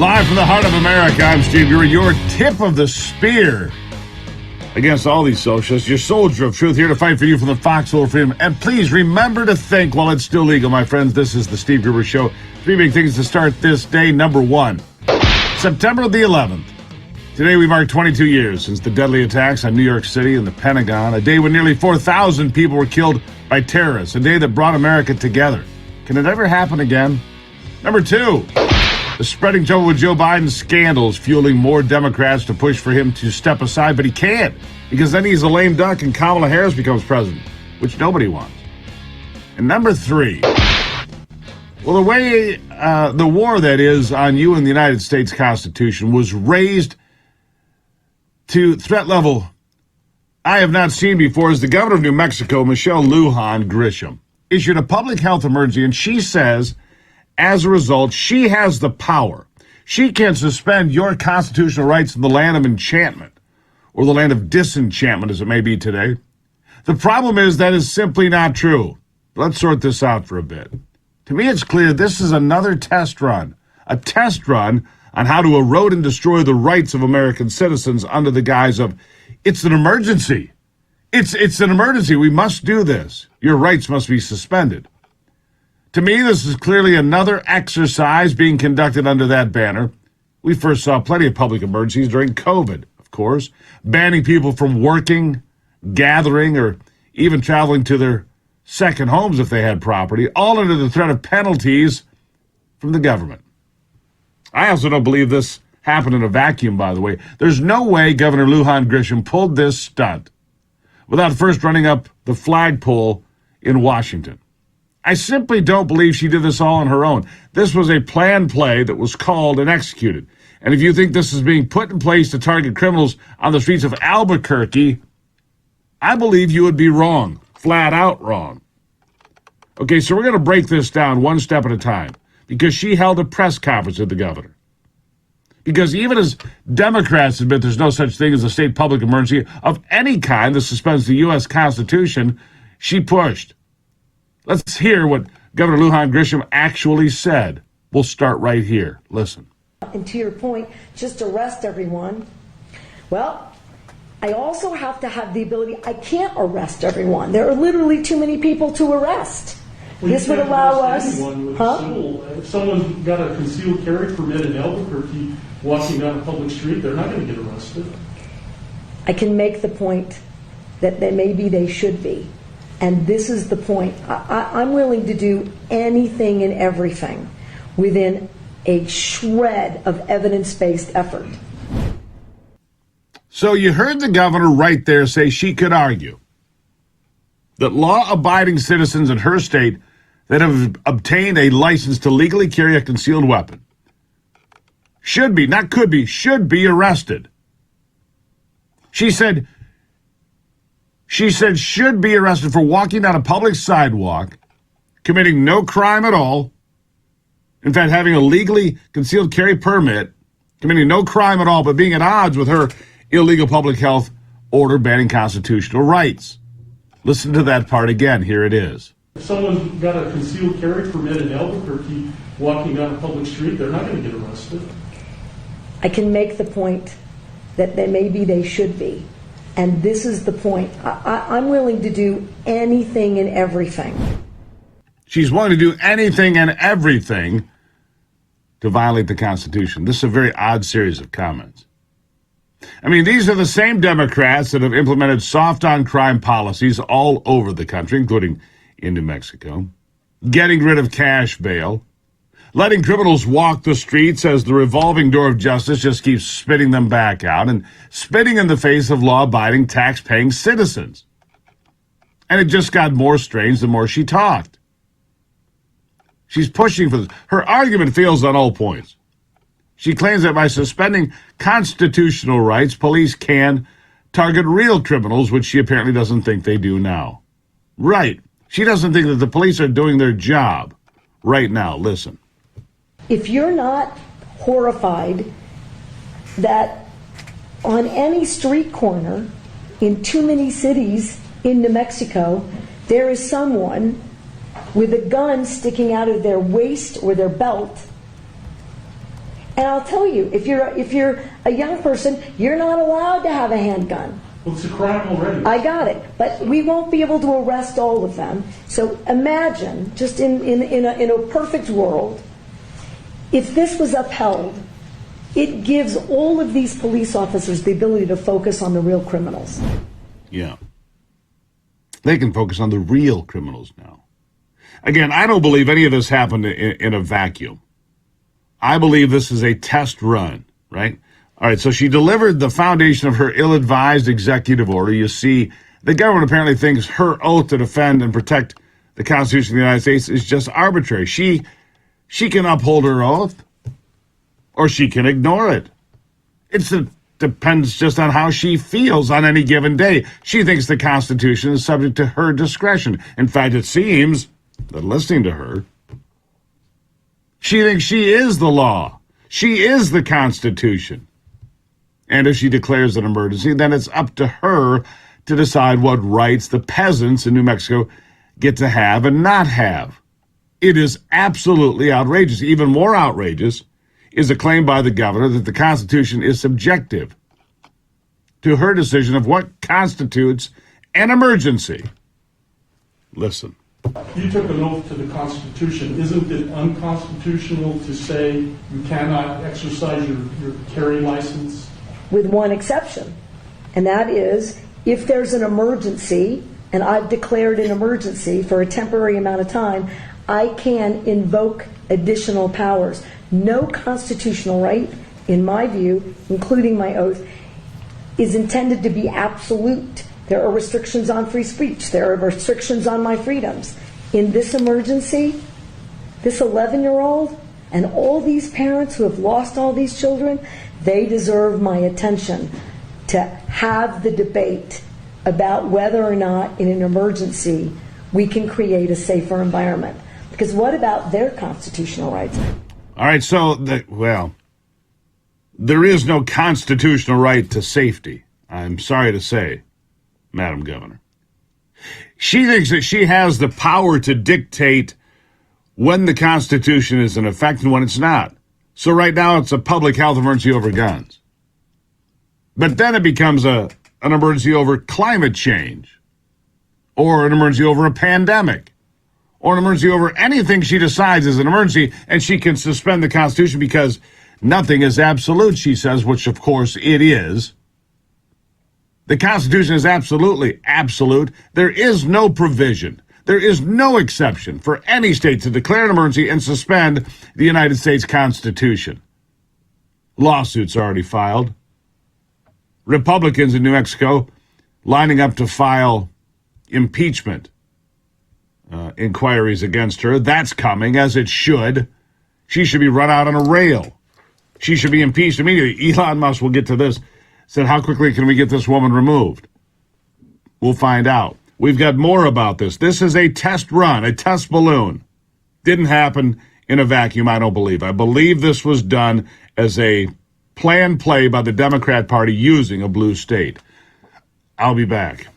Live from the heart of America, I'm Steve Gruber, your tip of the spear against all these socialists, your soldier of truth, here to fight for you from the foxhole of freedom. And please remember to think while it's still legal, my friends. This is the Steve Gruber Show. Three big things to start this day. Number one, September the 11th. Today we mark 22 years since the deadly attacks on New York City and the Pentagon, a day when nearly 4,000 people were killed by terrorists, a day that brought America together. Can it ever happen again? Number two, the spreading trouble with Joe Biden's scandals fueling more Democrats to push for him to step aside, but he can't, because then he's a lame duck and Kamala Harris becomes president, which nobody wants. And number three, well, the way the war, that is, on you and the United States Constitution was raised to threat level I have not seen before as the governor of New Mexico, Michelle Lujan Grisham, issued a public health emergency, and she says, as a result, she has the power. She can suspend your constitutional rights in the land of enchantment, or the land of disenchantment, as it may be today. The problem is that is simply not true. Let's sort this out for a bit. To me, it's clear this is another test run, a test run on how to erode and destroy the rights of American citizens under the guise of, it's an emergency. It's an emergency. We must do this. Your rights must be suspended. To me, this is clearly another exercise being conducted under that banner. We first saw plenty of public emergencies during COVID, of course, banning people from working, gathering, or even traveling to their second homes if they had property, all under the threat of penalties from the government. I also don't believe this happened in a vacuum, by the way. There's no way Governor Lujan Grisham pulled this stunt without first running up the flagpole in Washington. I simply don't believe she did this all on her own. This was a planned play that was called and executed. And if you think this is being put in place to target criminals on the streets of Albuquerque, I believe you would be wrong, flat out wrong. Okay, so we're going to break this down one step at a time, because she held a press conference with the governor. Because even as Democrats admit there's no such thing as a state public emergency of any kind that suspends the U.S. Constitution, she pushed. Let's hear what Governor Lujan Grisham actually said. We'll start right here. Listen. And to your point, just arrest everyone. Well, I also have to have the ability, I can't arrest everyone. There are literally too many people to arrest. Well, this would allow us... If someone got a concealed carry permit in Albuquerque walking down a public street, they're not going to get arrested. I can make the point that maybe they should be. And this is the point. I'm willing to do anything and everything within a shred of evidence-based effort. So you heard the governor right there say she could argue that law-abiding citizens in her state that have obtained a license to legally carry a concealed weapon should be, not could be, should be arrested. She said should be arrested for walking down a public sidewalk, committing no crime at all. In fact, having a legally concealed carry permit, committing no crime at all, but being at odds with her illegal public health order banning constitutional rights. Listen to that part again. Here it is. If someone got a concealed carry permit in Albuquerque walking down a public street, they're not going to get arrested. I can make the point that maybe they should be. And this is the point. I'm willing to do anything and everything. She's willing to do anything and everything to violate the Constitution. This is a very odd series of comments. I mean, these are the same Democrats that have implemented soft-on-crime policies all over the country, including in New Mexico, getting rid of cash bail, letting criminals walk the streets as the revolving door of justice just keeps spitting them back out, and spitting in the face of law-abiding, tax-paying citizens. And it just got more strange the more she talked. She's pushing for this. Her argument fails on all points. She claims that by suspending constitutional rights, police can target real criminals, which she apparently doesn't think they do now. Right. She doesn't think that the police are doing their job right now. Listen. If you're not horrified that on any street corner in too many cities in New Mexico, there is someone with a gun sticking out of their waist or their belt, And I'll tell you, if you're a young person, you're not allowed to have a handgun. Well, it's a crime already. I got it, but we won't be able to arrest all of them. So imagine, just in a perfect world, if this was upheld, it gives all of these police officers the ability to focus on the real criminals. Yeah. They can focus on the real criminals now. Again, I don't believe any of this happened in a vacuum. I believe this is a test run, right? All right, so she delivered the foundation of her ill-advised executive order. You see, the government apparently thinks her oath to defend and protect the Constitution of the United States is just arbitrary. She can uphold her oath, or she can ignore it. It depends just on how she feels on any given day. She thinks the Constitution is subject to her discretion. In fact, it seems that listening to her, she thinks she is the law. She is the Constitution. And if she declares an emergency, then it's up to her to decide what rights the peasants in New Mexico get to have and not have. It is absolutely outrageous. Even more outrageous is a claim by the governor that the Constitution is subjective to her decision of what constitutes an emergency. Listen. You took an oath to the Constitution. Isn't it unconstitutional to say you cannot exercise your carry license? With one exception, and that is if there's an emergency, and I've declared an emergency for a temporary amount of time, I can invoke additional powers. No constitutional right, in my view, including my oath, is intended to be absolute. There are restrictions on free speech. There are restrictions on my freedoms. In this emergency, this 11-year-old and all these parents who have lost all these children, they deserve my attention to have the debate about whether or not in an emergency we can create a safer environment. Because what about their constitutional rights? All right, so, there is no constitutional right to safety, I'm sorry to say, Madam Governor. She thinks that she has the power to dictate when the Constitution is in effect and when it's not. So right now it's a public health emergency over guns. But then it becomes an emergency over climate change, or an emergency over a pandemic, or an emergency over anything she decides is an emergency, and she can suspend the Constitution because nothing is absolute, she says, which of course it is. The Constitution is absolutely absolute. There is no provision. There is no exception for any state to declare an emergency and suspend the United States Constitution. Lawsuits are already filed. Republicans in New Mexico lining up to file impeachment inquiries against her. That's coming, as it should. She should be run out on a rail. She should be impeached immediately. Elon Musk, will get to this, said, how quickly can we get this woman removed? We'll find out. We've got more about this. This is a test run, a test balloon. Didn't happen in a vacuum, I don't believe. I believe this was done as a planned play by the Democrat Party using a blue state. I'll be back.